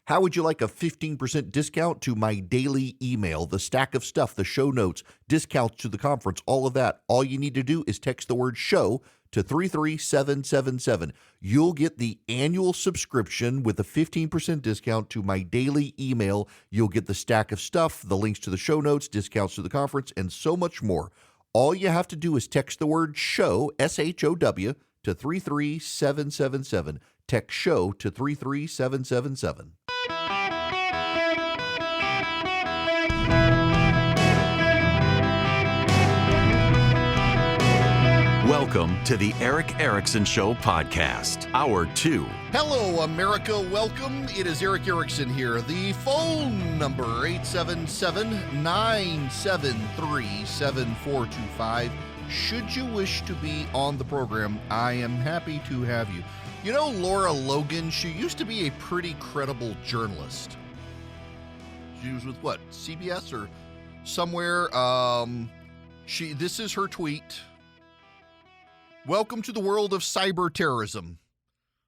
How would you like a 15% discount to my daily email, the stack of stuff, the show notes, discounts to the conference, all of that? All you need to do is text the word show to 33777. You'll get the annual subscription with a 15% discount to my daily email. You'll get the stack of stuff, the links to the show notes, discounts to the conference, and so much more. All you have to do is text the word show, SHOW, to 33777. Text show to 33777. Welcome to the Eric Erickson Show podcast, Hour 2. Hello, America. Welcome. It is Eric Erickson here. The phone number, 877-973-7425. Should you wish to be on the program, I am happy to have you. You know Laura Logan? She used to be a pretty credible journalist. She was with what, CBS or somewhere? This is her tweet. Welcome to the world of cyber terrorism.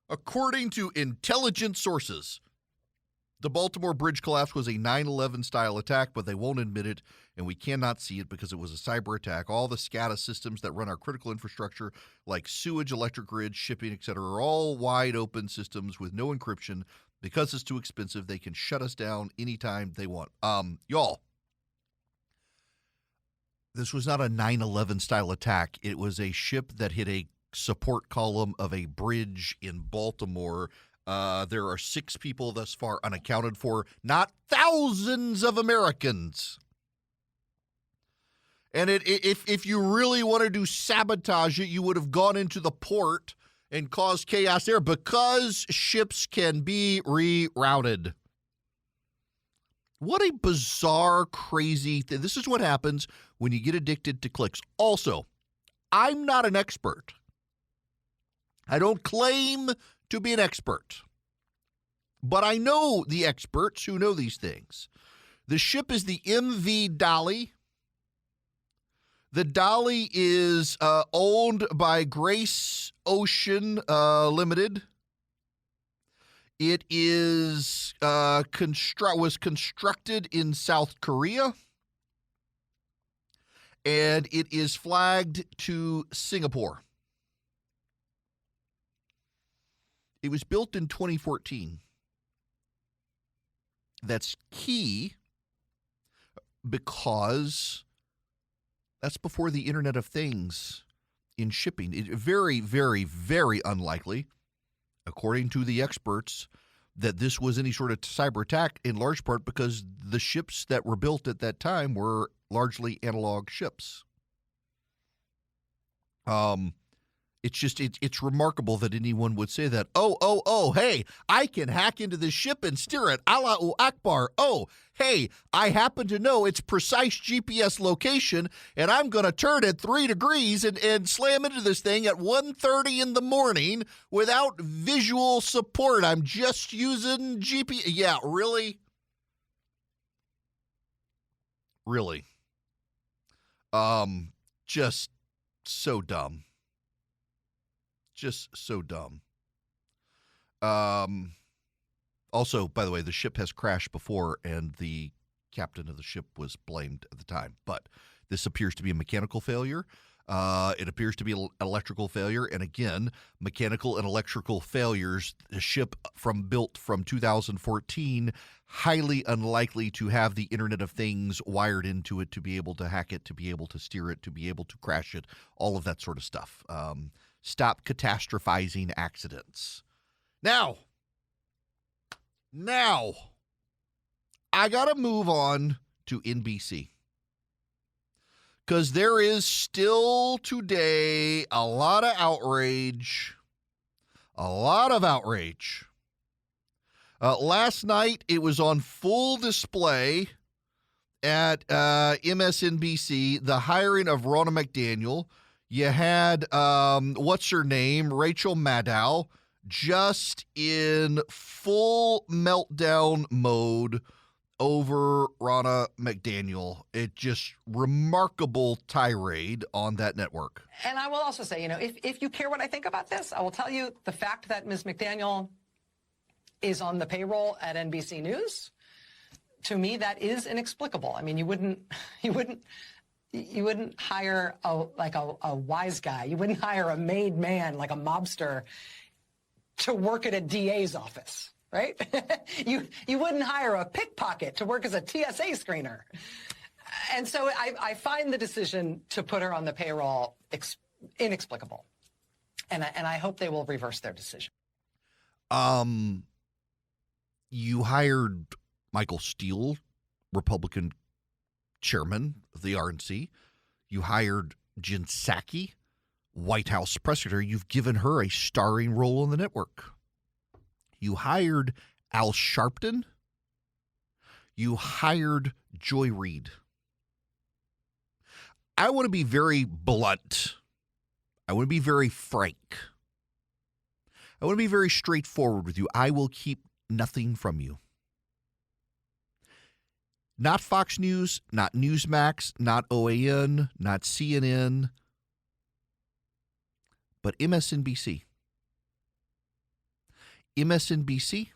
According to intelligence sources, the Baltimore Bridge collapse was a 9/11 style attack, but they won't admit it, and we cannot see it because it was a cyber attack. All the SCADA systems that run our critical infrastructure, like sewage, electric grid, shipping, etc., are all wide open systems with no encryption. Because it's too expensive, they can shut us down anytime they want. Y'all, this was not a 9/11 style attack. It was a ship that hit a support column of a bridge in Baltimore. There are 6 people thus far unaccounted for, not thousands of Americans. And if you really wanted to sabotage it, you would have gone into the port and caused chaos there because ships can be rerouted. What a bizarre, crazy thing. This is what happens when you get addicted to clicks. Also, I'm not an expert. I don't claim to be an expert. But I know the experts who know these things. The ship is the MV Dolly. The Dolly is owned by Grace Ocean Limited. It is was constructed in South Korea, and it is flagged to Singapore. It was built in 2014. That's key because that's before the Internet of Things in shipping. It very, very, very unlikely, according to the experts, that this was any sort of cyber attack, in large part because the ships that were built at that time were largely analog ships. It's remarkable that anyone would say that. Oh, hey, I can hack into this ship and steer it. Allahu Akbar. Oh, hey, I happen to know its precise GPS location, and I'm going to turn it 3 degrees and slam into this thing at 1:30 in the morning without visual support. I'm just using GPS. Yeah, really? Really? Just so dumb. Just so dumb. Also, by the way, the ship has crashed before, and the captain of the ship was blamed at the time. But this appears to be a mechanical failure. It appears to be an electrical failure. And again, mechanical and electrical failures, the ship built from 2014, highly unlikely to have the Internet of Things wired into it to be able to hack it, to be able to steer it, to be able to crash it, all of that sort of stuff. Stop catastrophizing accidents. Now, I got to move on to NBC. Because there is still today a lot of outrage. Last night, it was on full display at MSNBC, the hiring of Ronna McDaniel. You had, what's her name, Rachel Maddow, just in full meltdown mode over Ronna McDaniel. It just remarkable tirade on that network. And I will also say, if you care what I think about this, I will tell you the fact that Ms. McDaniel is on the payroll at NBC News. To me, that is inexplicable. I mean, you wouldn't hire a wise guy. You wouldn't hire a made man like a mobster to work at a DA's office, right? you wouldn't hire a pickpocket to work as a TSA screener. And so I find the decision to put her on the payroll inexplicable. And I hope they will reverse their decision. You hired Michael Steele, Republican chairman of the RNC. You hired Jen Psaki, White House press secretary. You've given her a starring role on the network. You hired Al Sharpton. You hired Joy Reid. I want to be very blunt. I want to be very frank. I want to be very straightforward with you. I will keep nothing from you. Not Fox News, not Newsmax, not OAN, not CNN, but MSNBC. MSNBC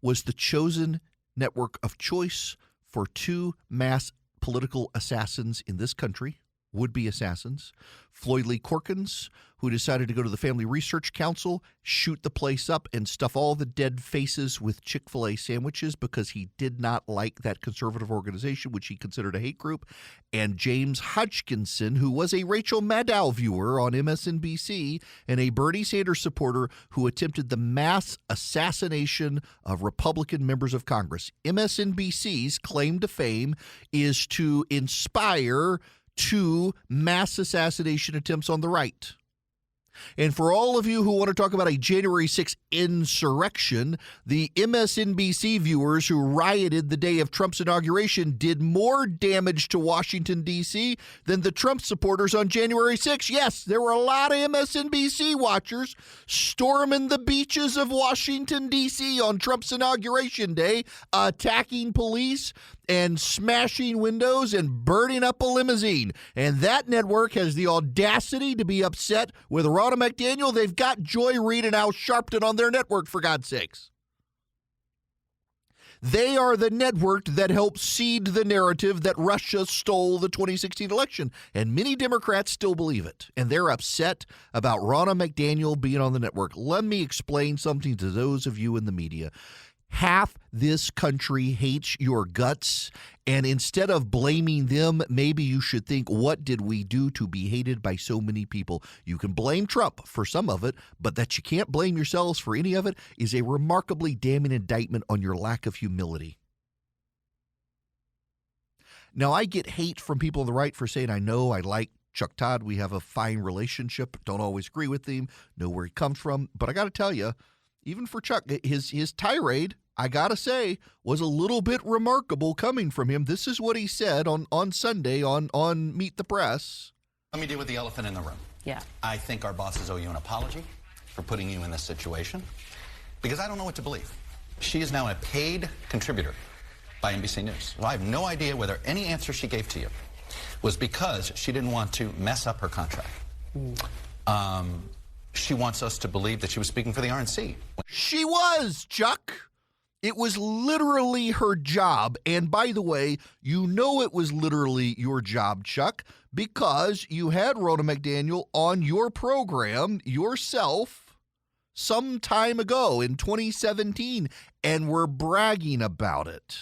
was the chosen network of choice for two mass political assassins in this country, would-be assassins. Floyd Lee Corkins, who decided to go to the Family Research Council, shoot the place up, and stuff all the dead faces with Chick-fil-A sandwiches because he did not like that conservative organization, which he considered a hate group. And James Hodgkinson, who was a Rachel Maddow viewer on MSNBC and a Bernie Sanders supporter who attempted the mass assassination of Republican members of Congress. MSNBC's claim to fame is to inspire two mass assassination attempts on the right. And for all of you who want to talk about a January 6th insurrection, the MSNBC viewers who rioted the day of Trump's inauguration did more damage to Washington, D.C. than the Trump supporters on January 6th. Yes, there were a lot of MSNBC watchers storming the beaches of Washington, D.C. on Trump's inauguration day, attacking police and smashing windows and burning up a limousine. And that network has the audacity to be upset with Ronna McDaniel. They've got Joy Reid and Al Sharpton on their network, for God's sakes. They are the network that helped seed the narrative that Russia stole the 2016 election. And many Democrats still believe it. And they're upset about Ronna McDaniel being on the network. Let me explain something to those of you in the media. Half this country hates your guts, and instead of blaming them, maybe you should think, what did we do to be hated by so many people? You can blame Trump for some of it, but that you can't blame yourselves for any of it is a remarkably damning indictment on your lack of humility. Now, I get hate from people on the right for saying, I know, I like Chuck Todd, we have a fine relationship, don't always agree with him, know where he comes from, but I got to tell you, even for Chuck, his tirade, I got to say, was a little bit remarkable coming from him. This is what he said on Sunday on Meet the Press. Let me deal with the elephant in the room. Yeah. I think our bosses owe you an apology for putting you in this situation because I don't know what to believe. She is now a paid contributor by NBC News. Well, I have no idea whether any answer she gave to you was because she didn't want to mess up her contract. She wants us to believe that she was speaking for the RNC. She was, Chuck. It was literally her job. And by the way, you know it was literally your job, Chuck, because you had Ronna McDaniel on your program yourself some time ago in 2017, and we're bragging about it.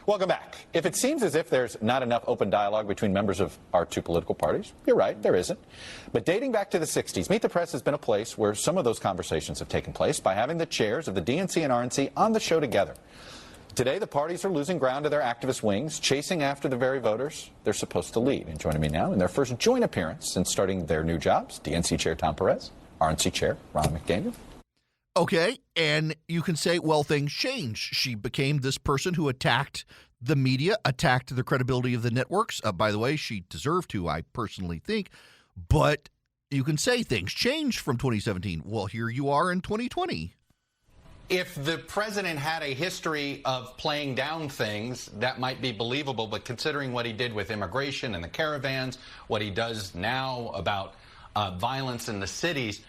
Welcome back. If it seems as if there's not enough open dialogue between members of our two political parties, you're right, there isn't. But dating back to the 60s, Meet the Press has been a place where some of those conversations have taken place by having the chairs of the DNC and RNC on the show together. Today, the parties are losing ground to their activist wings, chasing after the very voters they're supposed to lead. And joining me now in their first joint appearance since starting their new jobs, DNC Chair Tom Perez, RNC Chair Ronna McDaniel. Okay, and you can say, well, things changed. She became this person who attacked the media, attacked the credibility of the networks. By the way, she deserved to, I personally think. But you can say things changed from 2017. Well, here you are in 2020. If the president had a history of playing down things, that might be believable. But considering what he did with immigration and the caravans, what he does now about violence in the cities,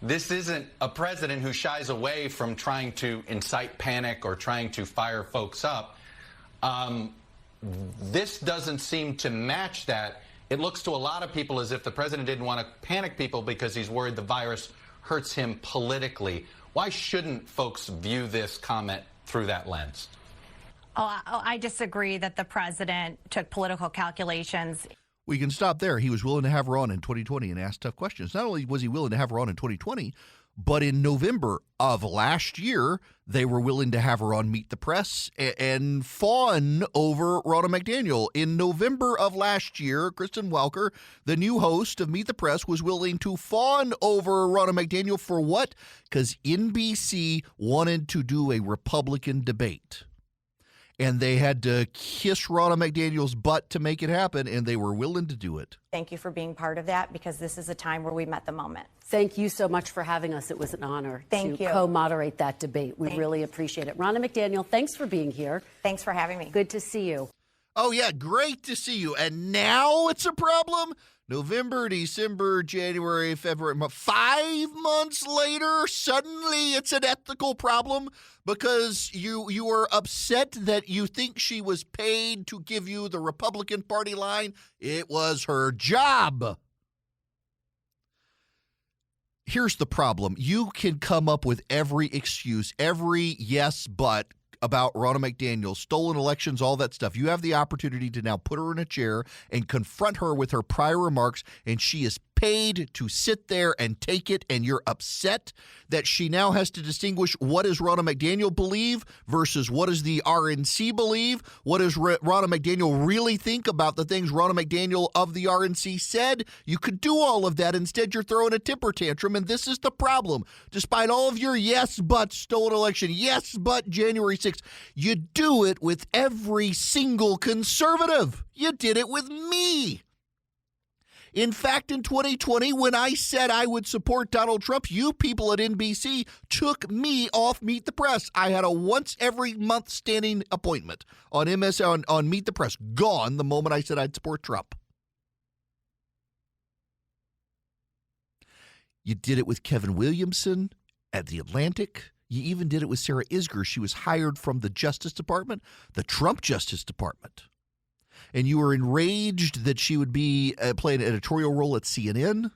This isn't a president who shies away from trying to incite panic or trying to fire folks up. This doesn't seem to match that. It looks to a lot of people as if the president didn't want to panic people because he's worried the virus hurts him politically. Why shouldn't folks view this comment through that lens? I disagree that the president took political calculations. We can stop there. He was willing to have her on in 2020 and ask tough questions. Not only was he willing to have her on in 2020, but in November of last year, they were willing to have her on Meet the Press and fawn over Ronna McDaniel. In November of last year, Kristen Welker, the new host of Meet the Press, was willing to fawn over Ronna McDaniel for what? Because NBC wanted to do a Republican debate. And they had to kiss Ronna McDaniel's butt to make it happen, and they were willing to do it. Thank you for being part of that, because this is a time where we met the moment. Thank you so much for having us. It was an honor to co-moderate that debate. We really appreciate it. Ronna McDaniel, thanks for being here. Thanks for having me. Good to see you. Oh, yeah, great to see you. And now it's a problem? November, December, January, February, 5 months later, suddenly it's an ethical problem because you are upset that you think she was paid to give you the Republican Party line. It was her job. Here's the problem. You can come up with every excuse, every yes, but about Ronna McDaniel, stolen elections, all that stuff. You have the opportunity to now put her in a chair and confront her with her prior remarks, and she is paid to sit there and take it, and you're upset that she now has to distinguish what does Ronna McDaniel believe versus what does the RNC believe? What does Ronna McDaniel really think about the things Ronna McDaniel of the RNC said? You could do all of that. Instead, you're throwing a temper tantrum, and this is the problem. Despite all of your yes, but stolen election, yes, but January 6th, you do it with every single conservative. You did it with me. In fact, in 2020, when I said I would support Donald Trump, you people at NBC took me off Meet the Press. I had a once every month standing appointment on on Meet the Press, gone the moment I said I'd support Trump. You did it with Kevin Williamson at The Atlantic. You even did it with Sarah Isgur. She was hired from the Justice Department, the Trump Justice Department. And you were enraged that she would be playing an editorial role at CNN.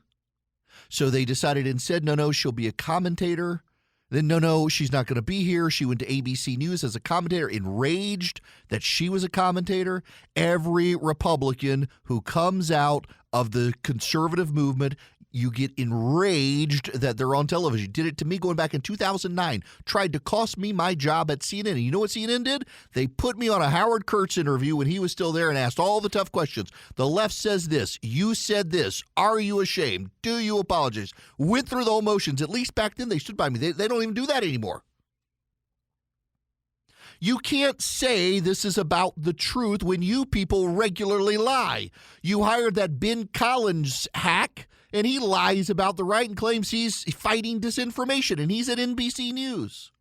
So they decided instead, no, she'll be a commentator. Then, no, she's not going to be here. She went to ABC News as a commentator, enraged that she was a commentator. Every Republican who comes out of the conservative movement, you get enraged that they're on television. You did it to me going back in 2009. Tried to cost me my job at CNN. And you know what CNN did? They put me on a Howard Kurtz interview when he was still there and asked all the tough questions. The left says this. You said this. Are you ashamed? Do you apologize? Went through the whole motions. At least back then they stood by me. They don't even do that anymore. You can't say this is about the truth when you people regularly lie. You hired that Ben Collins hack, and he lies about the right and claims he's fighting disinformation, and he's at NBC News.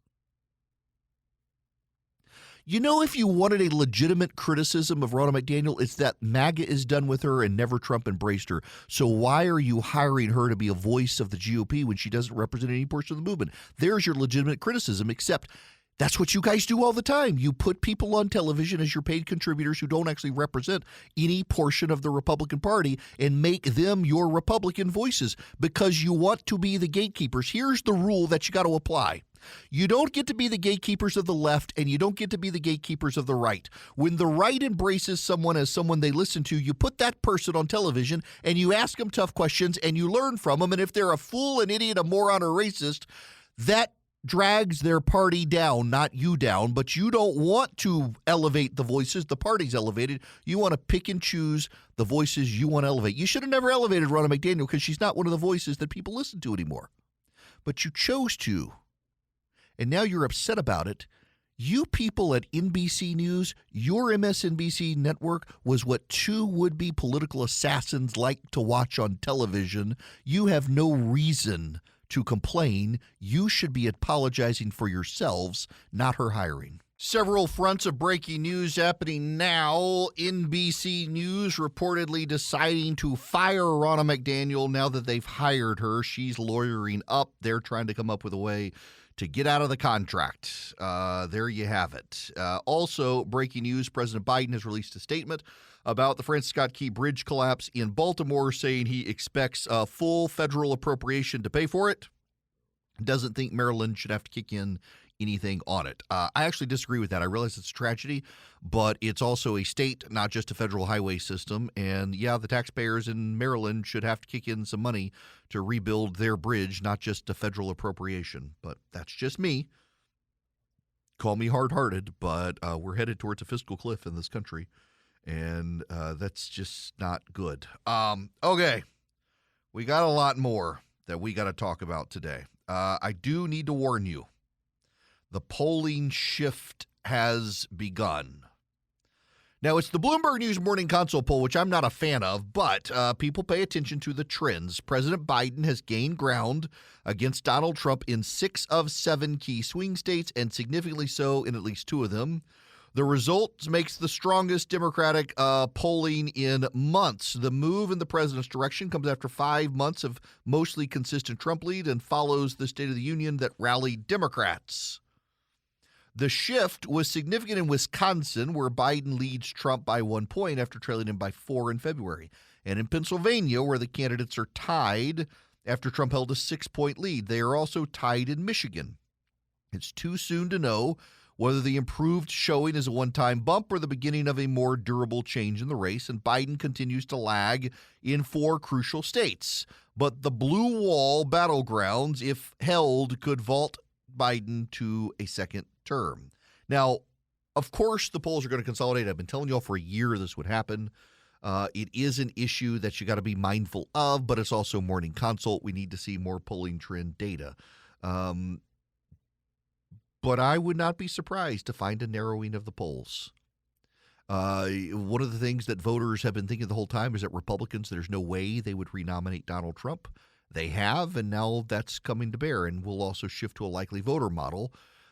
You know, if you wanted a legitimate criticism of Ronna McDaniel, it's that MAGA is done with her and never Trump embraced her. So why are you hiring her to be a voice of the GOP when she doesn't represent any portion of the movement? There's your legitimate criticism, except that's what you guys do all the time. You put people on television as your paid contributors who don't actually represent any portion of the Republican Party and make them your Republican voices because you want to be the gatekeepers. Here's the rule that you got to apply. You don't get to be the gatekeepers of the left, and you don't get to be the gatekeepers of the right. When the right embraces someone as someone they listen to, you put that person on television, and you ask them tough questions, and you learn from them. And if they're a fool, an idiot, a moron, or racist, that drags their party down, not you down. But you don't want to elevate the voices the party's elevated. You want to pick and choose the voices you want to elevate. You should have never elevated Ronna McDaniel because she's not one of the voices that people listen to anymore. But you chose to. And now you're upset about it. You people at NBC News, your MSNBC network was what two would-be political assassins like to watch on television. You have no reason to complain. You should be apologizing for yourselves, not her hiring. Several fronts of breaking news happening now. NBC News reportedly deciding to fire Ronna McDaniel now that they've hired her. She's lawyering up. They're trying to come up with a way to get out of the contract. There you have it. Also, breaking news, President Biden has released a statement about the Francis Scott Key Bridge collapse in Baltimore, saying he expects a full federal appropriation to pay for it. Doesn't think Maryland should have to kick in anything on it. I actually disagree with that. I realize it's a tragedy, but it's also a state, not just a federal highway system. And yeah, the taxpayers in Maryland should have to kick in some money to rebuild their bridge, not just a federal appropriation. But that's just me. Call me hard-hearted, but we're headed towards a fiscal cliff in this country, and that's just not good. Okay, we got a lot more that we got to talk about today. I do need to warn you. The polling shift has begun. Now, it's the Bloomberg News Morning Consult poll, which I'm not a fan of, but people pay attention to the trends. President Biden has gained ground against Donald Trump in 6 of 7 key swing states, and significantly so in at least 2 of them. The result makes the strongest Democratic polling in months. The move in the president's direction comes after 5 months of mostly consistent Trump lead and follows the State of the Union that rallied Democrats. The shift was significant in Wisconsin, where Biden leads Trump by 1 point after trailing him by 4 in February, and in Pennsylvania, where the candidates are tied after Trump held a 6-point lead. They are also tied in Michigan. It's too soon to know whether the improved showing is a one-time bump or the beginning of a more durable change in the race, and Biden continues to lag in 4 crucial states. But the blue wall battlegrounds, if held, could vault Biden to a second term. Now, of course, the polls are going to consolidate. I've been telling you all for a year this would happen. It is an issue that you got to be mindful of, but it's also Morning Consult. We need to see more polling trend data. But I would not be surprised to find a narrowing of the polls. One of the things that voters have been thinking the whole time is that Republicans, there's no way they would renominate Donald Trump. They have, and now that's coming to bear, and we'll also shift to a likely voter model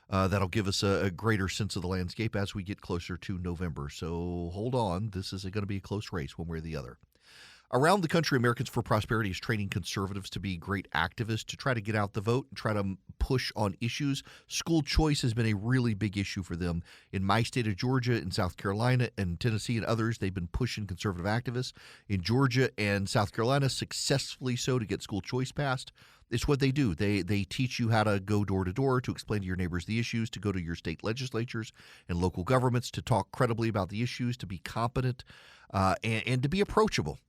that'll give us a greater sense of the landscape as we get closer to November. So hold on. This is going to be a close race one way or the other. Around the country, Americans for Prosperity is training conservatives to be great activists to try to get out the vote and try to push on issues. School choice has been a really big issue for them. In my state of Georgia, in South Carolina, and Tennessee, and others, they've been pushing conservative activists. In Georgia and South Carolina, successfully so, to get school choice passed. It's what they do. They teach you how to go door to door, to explain to your neighbors the issues, to go to your state legislatures and local governments, to talk credibly about the issues, to be competent, and to be approachable.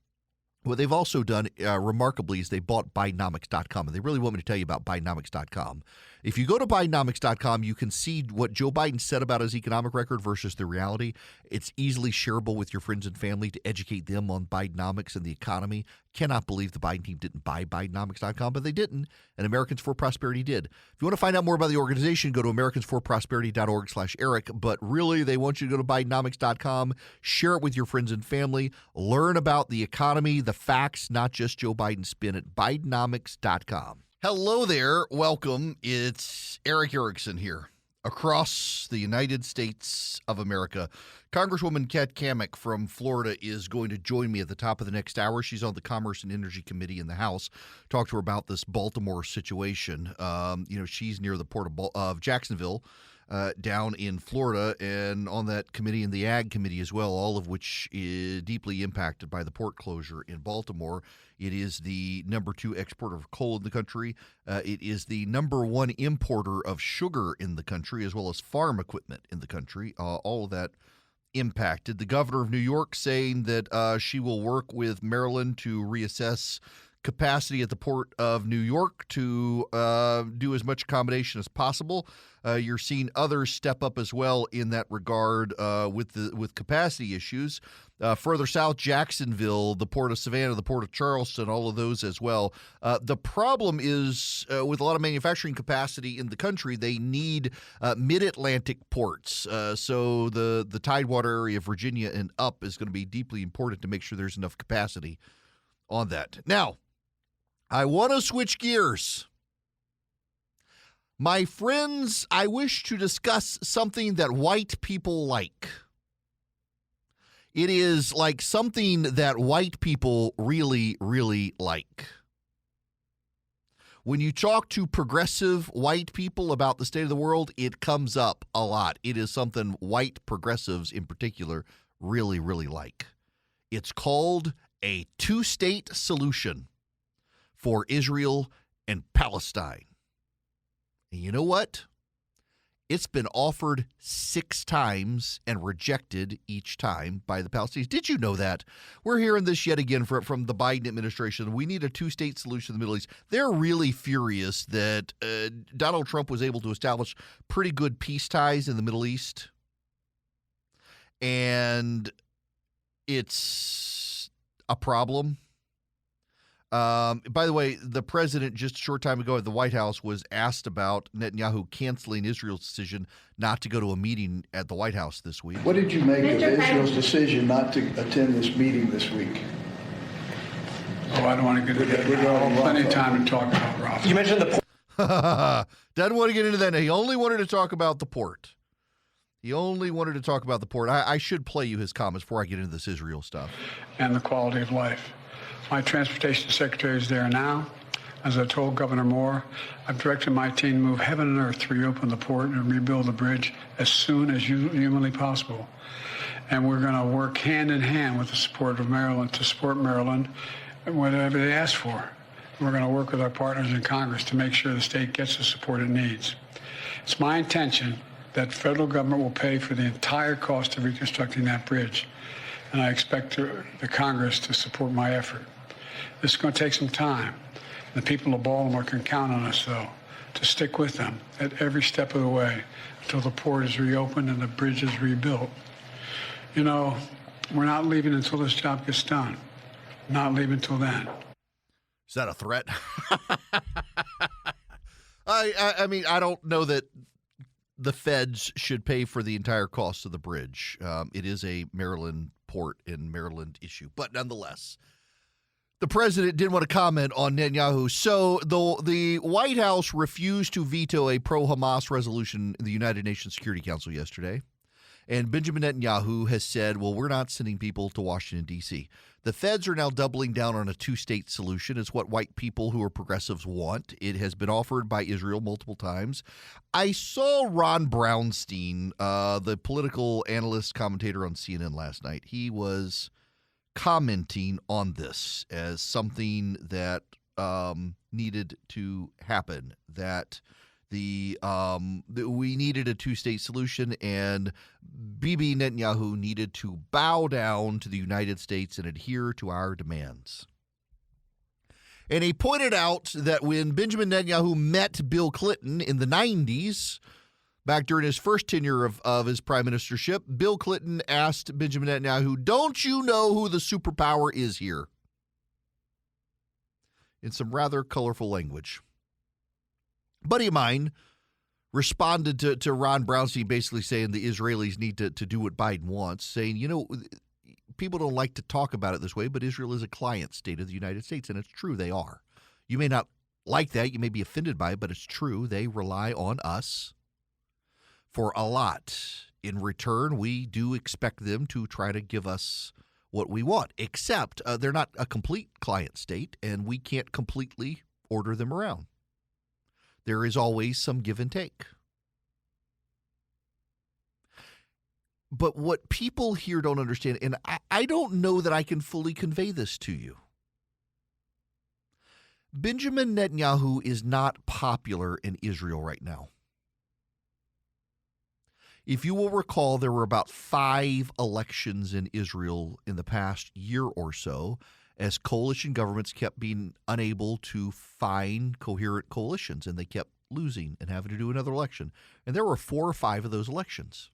What they've also done remarkably is they bought Bidenomics.com, and they really want me to tell you about Bidenomics.com. If you go to Bidenomics.com, you can see what Joe Biden said about his economic record versus the reality. It's easily shareable with your friends and family to educate them on Bidenomics and the economy. Cannot believe the Biden team didn't buy Bidenomics.com, but they didn't, and Americans for Prosperity did. If you want to find out more about the organization, go to americansforprosperity.org/Eric, but really they want you to go to Bidenomics.com, share it with your friends and family, learn about the economy, the facts, not just Joe Biden's spin at Bidenomics.com. Hello there. Welcome. It's Eric Erickson here across the United States of America. Congresswoman Kat Cammack from Florida is going to join me at the top of the next hour. She's on the Commerce and Energy Committee in the House. Talk to her about this Baltimore situation. She's near the port of Jacksonville, down in Florida, and on that committee and the Ag Committee as well, all of which is deeply impacted by the port closure in Baltimore. It is the number 2 exporter of coal in the country. It is the number 1 importer of sugar in the country, as well as farm equipment in the country. All of that impacted. The governor of New York saying that she will work with Maryland to reassess capacity at the Port of New York to do as much accommodation as possible. You're seeing others step up as well in that regard with capacity issues. Further south, Jacksonville, the Port of Savannah, the Port of Charleston, all of those as well. The problem is with a lot of manufacturing capacity in the country, they need mid-Atlantic ports. So the Tidewater area of Virginia and up is going to be deeply important to make sure there's enough capacity on that. Now, I want to switch gears. My friends, I wish to discuss something that white people like. It is like something that white people really, really like. When you talk to progressive white people about the state of the world, it comes up a lot. It is something white progressives in particular really, really like. It's called a two-state solution for Israel and Palestine. And you know what? It's been offered 6 times and rejected each time by the Palestinians. Did you know that? We're hearing this yet again from the Biden administration. We need a two-state solution in the Middle East. They're really furious that Donald Trump was able to establish pretty good peace ties in the Middle East. And it's a problem. By the way, the president just a short time ago at the White House was asked about Netanyahu canceling Israel's decision not to go to a meeting at the White House this week. What did you make of Israel's decision not to attend this meeting this week? Oh, I don't want to get into that. We've got plenty of time to talk about Rafah. You mentioned the port. Doesn't want to get into that. He only wanted to talk about the port. He only wanted to talk about the port. I should play you his comments before I get into this Israel stuff. And the quality of life. My transportation secretary is there now. As I told Governor Moore, I've directed my team to move heaven and earth to reopen the port and rebuild the bridge as soon as humanly possible. And we're going to work hand in hand with the support of Maryland to support Maryland and whatever they ask for. We're going to work with our partners in Congress to make sure the state gets the support it needs. It's my intention that federal government will pay for the entire cost of reconstructing that bridge. And I expect the Congress to support my effort. This is going to take some time. The people of Baltimore can count on us, though, to stick with them at every step of the way until the port is reopened and the bridge is rebuilt. You know, we're not leaving until this job gets done. Not leaving until then. Is that a threat? I mean, I don't know that the feds should pay for the entire cost of the bridge. It is a Maryland port and Maryland issue. But nonetheless, the president didn't want to comment on Netanyahu. So the White House refused to veto a pro-Hamas resolution in the United Nations Security Council yesterday. And Benjamin Netanyahu has said, well, we're not sending people to Washington, D.C. The feds are now doubling down on a two-state solution. It's what white people who are progressives want. It has been offered by Israel multiple times. I saw Ron Brownstein, the political analyst commentator on CNN last night. He was commenting on this as something that needed to happen, that we needed a two-state solution, and Bibi Netanyahu needed to bow down to the United States and adhere to our demands. And he pointed out that when Benjamin Netanyahu met Bill Clinton in the 90s, back during his first tenure of his prime ministership, Bill Clinton asked Benjamin Netanyahu, don't you know who the superpower is here? In some rather colorful language. A buddy of mine responded to Ron Brownstein basically saying the Israelis need to do what Biden wants, saying, you know, people don't like to talk about it this way, but Israel is a client state of the United States, and it's true, they are. You may not like that, you may be offended by it, but it's true. They rely on us for a lot. In return, we do expect them to try to give us what we want, except they're not a complete client state, and we can't completely order them around. There is always some give and take. But what people here don't understand, and I don't know that I can fully convey this to you, Benjamin Netanyahu is not popular in Israel right now. If you will recall, there were about 5 elections in Israel in the past year or so, as coalition governments kept being unable to find coherent coalitions, and they kept losing and having to do another election. And there were 4 or 5 of those elections.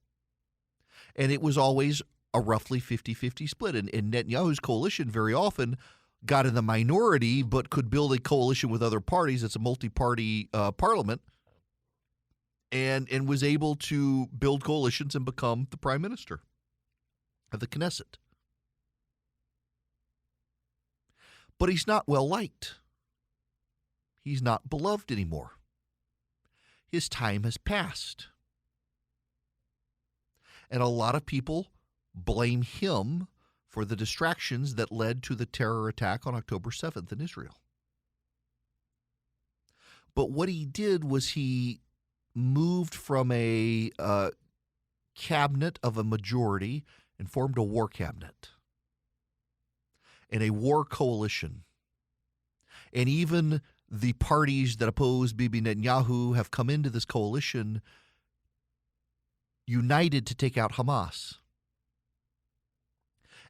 And it was always a roughly 50-50 split. And Netanyahu's coalition very often got in the minority but could build a coalition with other parties. It's a multi-party parliament. And was able to build coalitions and become the prime minister of the Knesset. But he's not well liked. He's not beloved anymore. his time has passed. And a lot of people blame him for the distractions that led to the terror attack on October 7th in Israel. But what he did was he moved from a cabinet of a majority and formed a war cabinet and a war coalition. And even the parties that oppose Bibi Netanyahu have come into this coalition united to take out Hamas.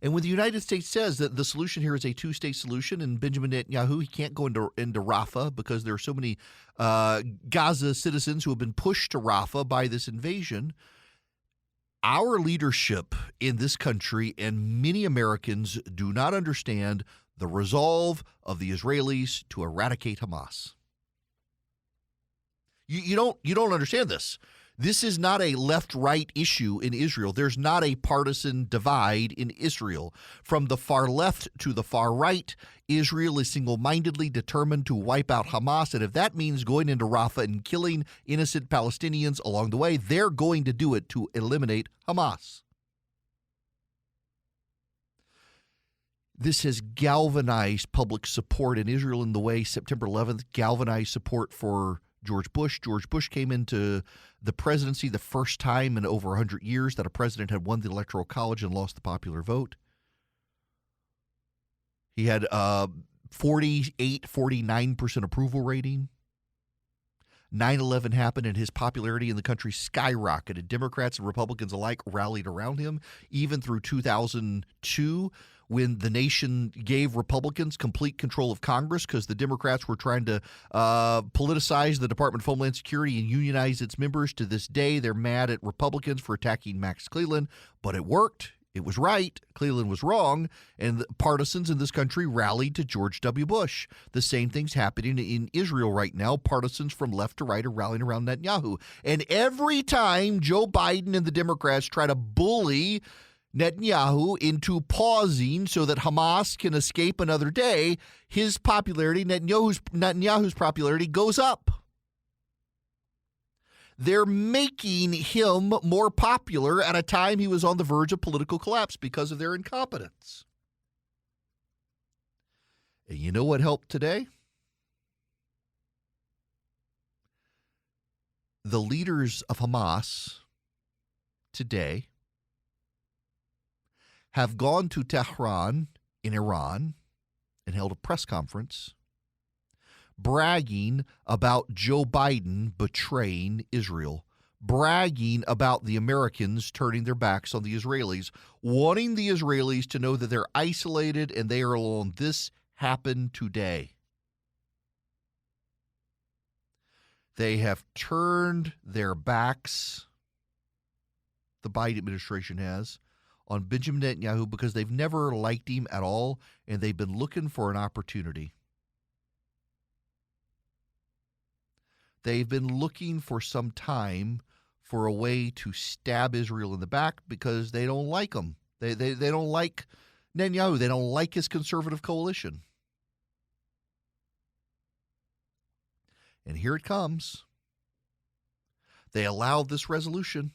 And when the United States says that the solution here is a two-state solution, and Benjamin Netanyahu, he can't go into Rafah because there are so many Gaza citizens who have been pushed to Rafah by this invasion, our leadership in this country and many Americans do not understand the resolve of the Israelis to eradicate Hamas. You don't understand this. This is not a left-right issue in Israel. There's not a partisan divide in Israel. From the far left to the far right, Israel is single-mindedly determined to wipe out Hamas, and if that means going into Rafah and killing innocent Palestinians along the way, they're going to do it to eliminate Hamas. This has galvanized public support in Israel in the way September 11th galvanized support for George Bush. George Bush came into the presidency the first time in over 100 years that a president had won the Electoral College and lost the popular vote. He had 49% approval rating. 9/11 happened and his popularity in the country skyrocketed. Democrats and Republicans alike rallied around him, even through 2002, when the nation gave Republicans complete control of Congress because the Democrats were trying to politicize the Department of Homeland Security and unionize its members. To this day, they're mad at Republicans for attacking Max Cleland, but it worked. It was right. Cleland was wrong, and the partisans in this country rallied to George W. Bush. The same thing's happening in Israel right now. Partisans from left to right are rallying around Netanyahu. And every time Joe Biden and the Democrats try to bully Netanyahu into pausing so that Hamas can escape another day, his popularity, Netanyahu's popularity, goes up. They're making him more popular at a time he was on the verge of political collapse because of their incompetence. And you know what helped today? The leaders of Hamas today have gone to Tehran in Iran and held a press conference bragging about Joe Biden betraying Israel, bragging about the Americans turning their backs on the Israelis, wanting the Israelis to know that they're isolated and they are alone. This happened today. They have turned their backs, the Biden administration has, on Benjamin Netanyahu because they've never liked him at all, and they've been looking for an opportunity. They've been looking for some time for a way to stab Israel in the back because they don't like him. They don't like Netanyahu. They don't like his conservative coalition. And here it comes. They allowed this resolution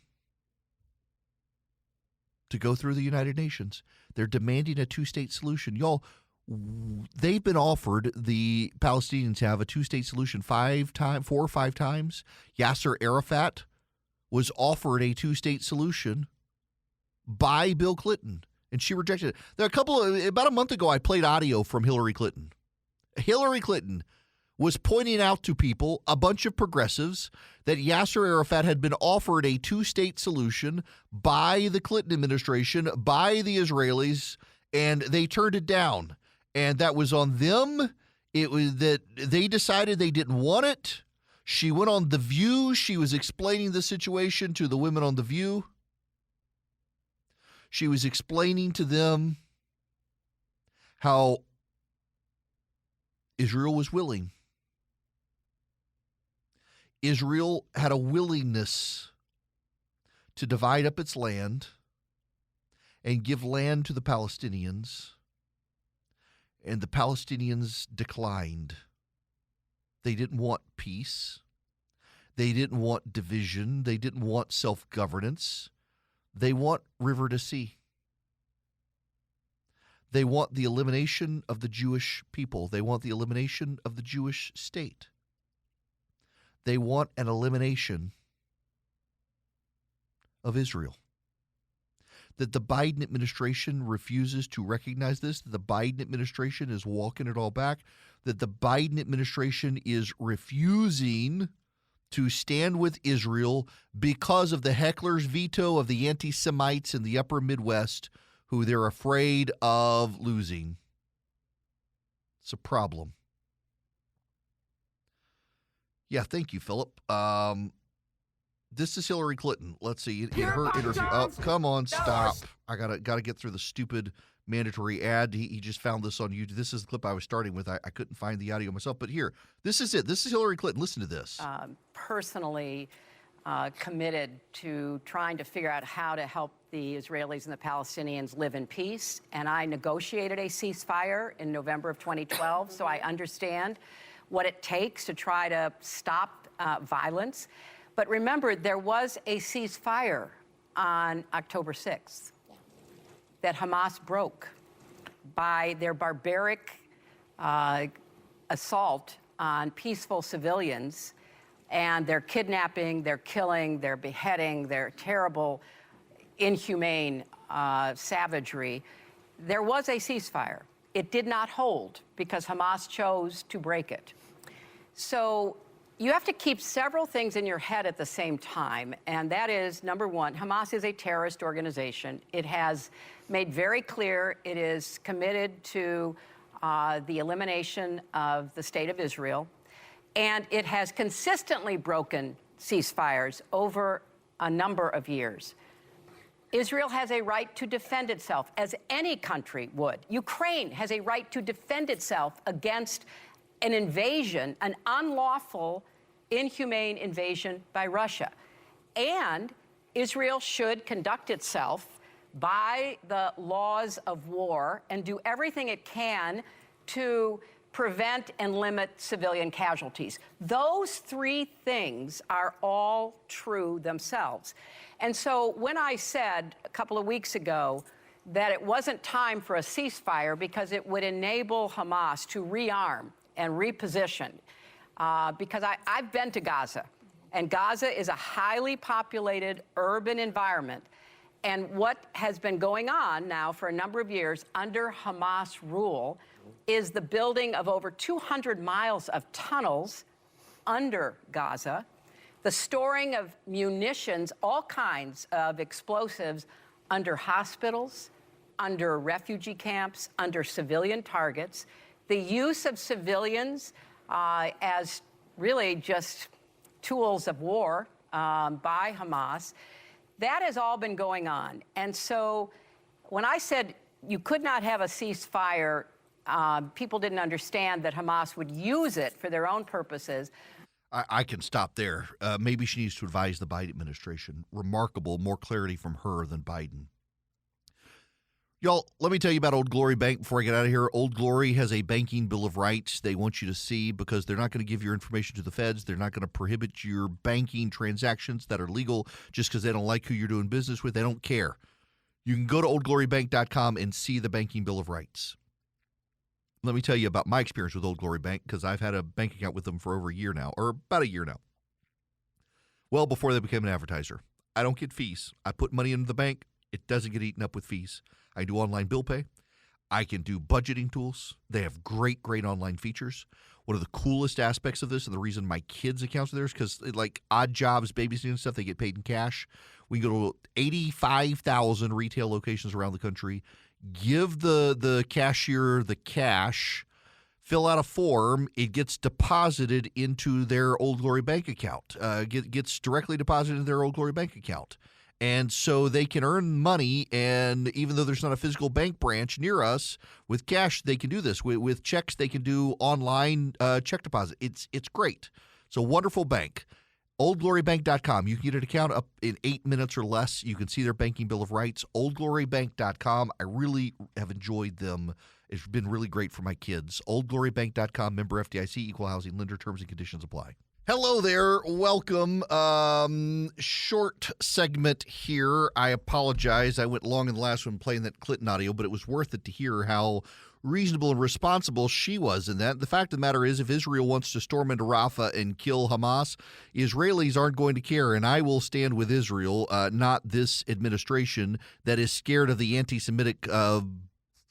to go through the United Nations. They're demanding a two-state solution. Y'all, they've been offered, the Palestinians have, a two-state solution 4 or 5 times. Yasser Arafat was offered a two-state solution by Bill Clinton, and she rejected it. About a month ago, I played audio from Hillary Clinton. Hillary Clinton was pointing out to people, a bunch of progressives, that Yasser Arafat had been offered a two-state solution by the Clinton administration, by the Israelis, and they turned it down. And that was on them. It was that they decided they didn't want it. She went on The View. She was explaining the situation to the women on The View. She was explaining to them how Israel was willing. Israel had a willingness to divide up its land and give land to the Palestinians, and the Palestinians declined. They didn't want peace. They didn't want division. They didn't want self-governance. They want river to sea. They want the elimination of the Jewish people. They want the elimination of the Jewish state. They want an elimination of Israel. That the Biden administration refuses to recognize this, that the Biden administration is walking it all back, that the Biden administration is refusing to stand with Israel because of the heckler's veto of the anti-Semites in the upper Midwest who they're afraid of losing. It's a problem. Yeah, thank you, Philip. This is Hillary Clinton. Let's see. In her interview. Oh, come on, stop. I gotta get through the stupid mandatory ad. He just found this on YouTube. This is the clip I was starting with. I couldn't find the audio myself, but here, this is it. This is Hillary Clinton. Listen to this. Personally committed to trying to figure out how to help the Israelis and the Palestinians live in peace. And I negotiated a ceasefire in November of 2012, so I understand what it takes to try to stop violence. But remember, there was a ceasefire on October 6th that Hamas broke by their barbaric assault on peaceful civilians and their kidnapping, their killing, their beheading, their terrible, inhumane savagery. There was a ceasefire. It did not hold because Hamas chose to break it. So you have to keep several things in your head at the same time, and that is, number one, Hamas is a terrorist organization. It has made very clear it is committed to the elimination of the state of Israel, and it has consistently broken ceasefires over a number of years. Israel has a right to defend itself, as any country would. Ukraine has a right to defend itself against an invasion, an unlawful, inhumane invasion by Russia. And Israel should conduct itself by the laws of war and do everything it can to prevent and limit civilian casualties. Those three things are all true themselves. And so when I said a couple of weeks ago that it wasn't time for a ceasefire because it would enable Hamas to rearm and reposition, because I've been to Gaza, and Gaza is a highly populated urban environment. And what has been going on now for a number of years under Hamas rule is the building of over 200 miles of tunnels under Gaza, the storing of munitions, all kinds of explosives under hospitals, under refugee camps, under civilian targets, the use of civilians as really just tools of war by Hamas. That has all been going on. And so when I said you could not have a ceasefire, people didn't understand that Hamas would use it for their own purposes. I can stop there. Maybe she needs to advise the Biden administration. Remarkable, more clarity from her than Biden. Y'all, let me tell you about Old Glory Bank before I get out of here. Old Glory has a banking bill of rights they want you to see because they're not going to give your information to the feds. They're not going to prohibit your banking transactions that are legal just because they don't like who you're doing business with. They don't care. You can go to oldglorybank.com and see the banking bill of rights. Let me tell you about my experience with Old Glory Bank because I've had a bank account with them for over a year now, or about a year now. Well, before they became an advertiser. I don't get fees. I put money into the bank. It doesn't get eaten up with fees. I do online bill pay. I can do budgeting tools. They have great, great online features. One of the coolest aspects of this, and the reason my kids' accounts are there is because, like odd jobs, babysitting and stuff, they get paid in cash. We can go to 85,000 retail locations around the country, give the cashier the cash, fill out a form, it gets deposited into their Old Glory Bank account, gets directly deposited into their Old Glory Bank account. And so they can earn money, and even though there's not a physical bank branch near us, with cash they can do this. With checks they can do online check deposit. It's great. It's a wonderful bank. OldGloryBank.com. You can get an account up in 8 minutes or less. You can see their banking bill of rights. OldGloryBank.com. I really have enjoyed them. It's been really great for my kids. OldGloryBank.com. Member FDIC. Equal housing lender. Terms and conditions apply. Hello there. Welcome. Short segment here. I apologize. I went long in the last one playing that Clinton audio, but it was worth it to hear how reasonable and responsible she was in that. The fact of the matter is, if Israel wants to storm into Rafah and kill Hamas, Israelis aren't going to care, and I will stand with Israel, not this administration that is scared of the anti-Semitic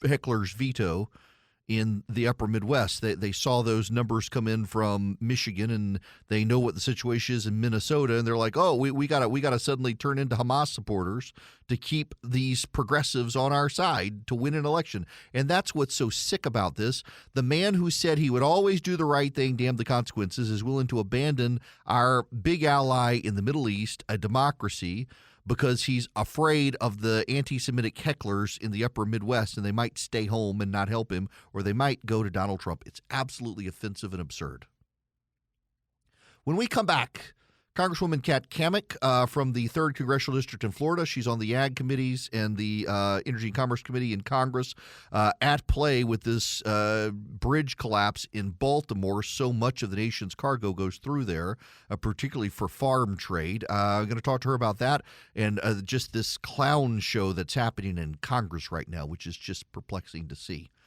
heckler's veto in the upper Midwest. They saw those numbers come in from Michigan, and they know what the situation is in Minnesota, and they're like, oh, we gotta suddenly turn into Hamas supporters to keep these progressives on our side to win an election. And that's what's so sick about this. The man who said he would always do the right thing, damn the consequences, is willing to abandon our big ally in the Middle East, a democracy, because he's afraid of the anti-Semitic hecklers in the upper Midwest, and they might stay home and not help him, or they might go to Donald Trump. It's absolutely offensive and absurd. When we come back, Congresswoman Kat Cammack from the 3rd Congressional District in Florida. She's on the Ag Committees and the Energy and Commerce Committee in Congress, at play with this bridge collapse in Baltimore. So much of the nation's cargo goes through there, particularly for farm trade. I'm going to talk to her about that and just this clown show that's happening in Congress right now, which is just perplexing to see.